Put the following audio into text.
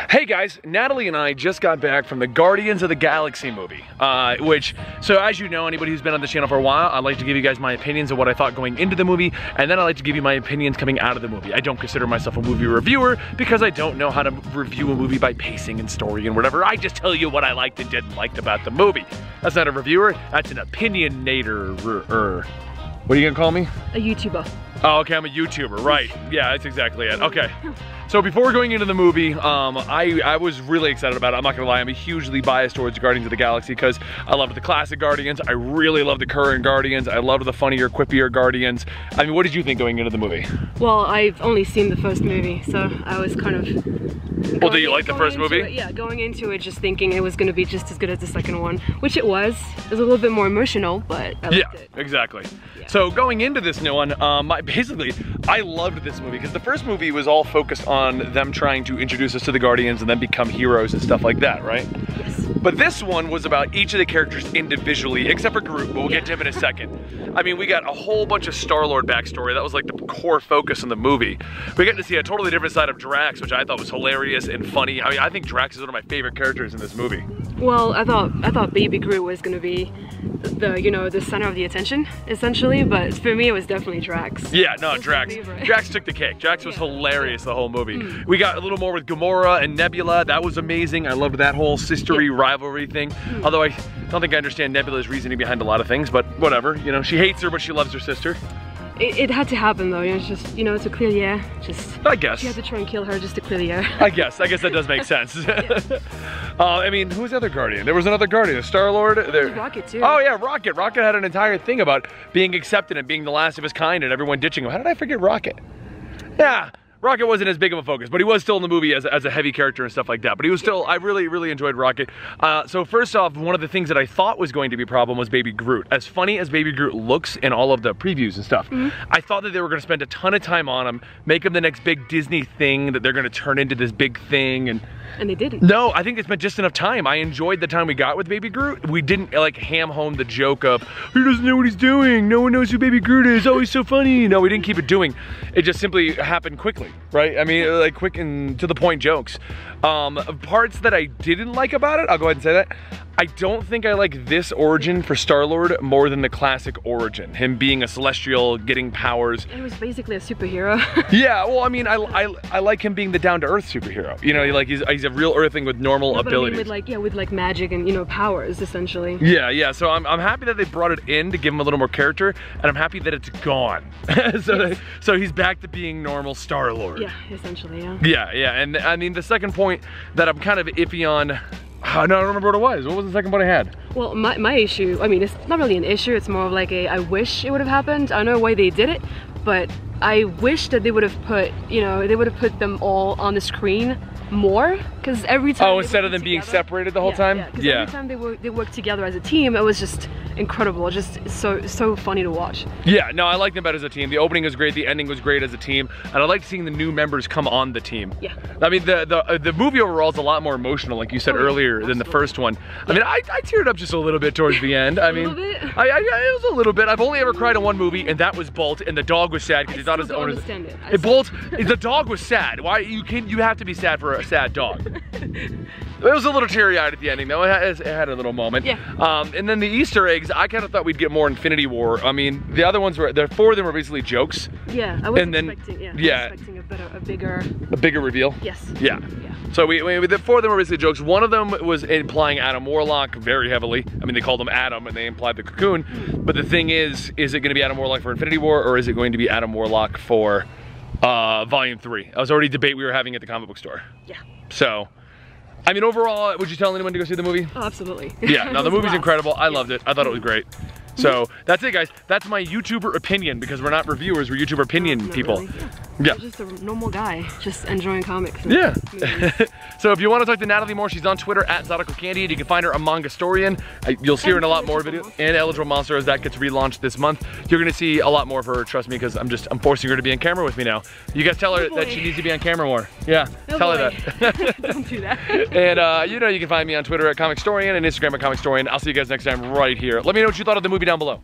Hey guys, Natalie and I just got back from the Guardians of the Galaxy movie, so as you know, anybody who's been on the channel for a while, I'd like to give you guys my opinions of what I thought going into the movie, and then I'd like to give you my opinions coming out of the movie. I don't consider myself a movie reviewer because I don't know how to review a movie by pacing and story and whatever. I just tell you what I liked and didn't like about the movie. That's not a reviewer, that's an opinionator. What are you gonna call me? A YouTuber. Oh, okay, I'm a YouTuber, right. Yeah, that's exactly it. Okay. So before going into the movie, I was really excited about it. I'm not gonna lie, I'm hugely biased towards Guardians of the Galaxy because I loved the classic Guardians. I really love the current Guardians. I loved the funnier, quippier Guardians. I mean, what did you think going into the movie? Well, I've only seen the first movie, so I was kind of... Well, do you like the first movie? Yeah, going into it just thinking it was gonna be just as good as the second one, which it was. It was a little bit more emotional, but I liked it. Exactly. Yeah. So going into this new one, basically, I loved this movie because the first movie was all focused on them trying to introduce us to the Guardians and then become heroes and stuff like that, right? Yes. But this one was about each of the characters individually, except for Groot, but we'll get to him in a second. I mean, we got a whole bunch of Star-Lord backstory. That was like the core focus in the movie. We got to see a totally different side of Drax, which I thought was hilarious and funny. I mean, I think Drax is one of my favorite characters in this movie. Well, I thought Baby Groot was gonna be the center of the attention, essentially, but for me it was definitely Drax. Yeah, no, Drax took the cake. Drax was hilarious the whole movie. We got a little more with Gamora and Nebula. That was amazing. I loved that whole sistery rivalry thing. Although I don't think I understand Nebula's reasoning behind a lot of things, but whatever. You know, she hates her, but she loves her sister. It had to happen though, it's just, to clear the air. I guess. She had to try and kill her just to clear the air. I guess that does make sense. I mean, who's the other Guardian? There was another Guardian, Star-Lord. Rocket too. Oh yeah, Rocket. Rocket had an entire thing about being accepted and being the last of his kind and everyone ditching him. How did I forget Rocket? Yeah. Rocket wasn't as big of a focus, but he was still in the movie as a heavy character and stuff like that. But he was still, I really enjoyed Rocket. So first off, one of the things that I thought was going to be a problem was Baby Groot. As funny as Baby Groot looks in all of the previews and stuff, I thought that they were going to spend a ton of time on him, make him the next big Disney thing, that they're going to turn into this big thing. And they didn't. No, I think they spent just enough time. I enjoyed the time we got with Baby Groot. We didn't like ham home the joke of, he doesn't know what he's doing. No one knows who Baby Groot is. Oh, he's so funny. No, we didn't keep it doing. It just simply happened quickly, right? I mean, like quick and to the point jokes. Parts that I didn't like about it, I'll go ahead and say that. I don't think I like this origin for Star-Lord more than the classic origin. Him being a Celestial, getting powers. It was basically a superhero. Yeah, well, I mean, I like him being the down-to-earth superhero. You know, like he's a real Earthling with normal abilities. I mean, with like magic and powers, essentially. Yeah. So I'm happy that they brought it in to give him a little more character, and I'm happy that it's gone. So he's back to being normal Star-Lord. Yeah, essentially, yeah. Yeah, and I mean, the second point that I'm kind of iffy on. No, I don't remember what it was. What was the second point I had? Well, my issue, I mean, it's not really an issue, it's more of like I wish it would have happened. I don't know why they did it, but I wish that they would have put, they would have put them all on the screen more, because every time instead of them being separated the whole time? Yeah, every time they worked together as a team, it was just incredible, just so funny to watch. Yeah, no, I liked them better as a team. The opening was great, the ending was great as a team, and I liked seeing the new members come on the team. Yeah. I mean, the movie overall is a lot more emotional, like you said earlier, than the first one. I mean, I teared up just a little bit towards the end. I mean, it was a little bit. I've only ever cried in one movie, and that was Bolt, and the dog was sad because he thought his owner. Bolt, the dog was sad. Why you have to be sad for a sad dog. It was a little teary-eyed at the ending, though. It had a little moment. Yeah. And then the Easter eggs, I kind of thought we'd get more Infinity War. I mean, the other ones were, the four of them were basically jokes. Yeah, I was expecting a bigger reveal. Yes. Yeah. So the four of them were basically jokes. One of them was implying Adam Warlock very heavily. I mean, they called him Adam and they implied the cocoon. But the thing is it going to be Adam Warlock for Infinity War, or is it going to be Adam Warlock for Volume 3? That was already a debate we were having at the comic book store. Yeah. So, I mean, overall, would you tell anyone to go see the movie? Oh, absolutely. Yeah, no, the movie's incredible. I loved it. I thought it was great. So that's it, guys. That's my YouTuber opinion, because we're not reviewers, we're YouTuber opinion people. Really. Yeah. I'm just a normal guy, just enjoying comics. Yeah. So if you want to talk to Natalie more, she's on Twitter at @ZautiCalCandy. You can find her on Comicstorian. You'll see her in a lot more videos. And Eligible Monster, as that gets relaunched this month. You're gonna see a lot more of her, trust me, because I'm forcing her to be on camera with me now. You guys tell her that she needs to be on camera more. Yeah, tell her that. Don't do that. And you can find me on Twitter at Comicstorian and Instagram at Comicstorian. I'll see you guys next time right here. Let me know what you thought of the movie down below.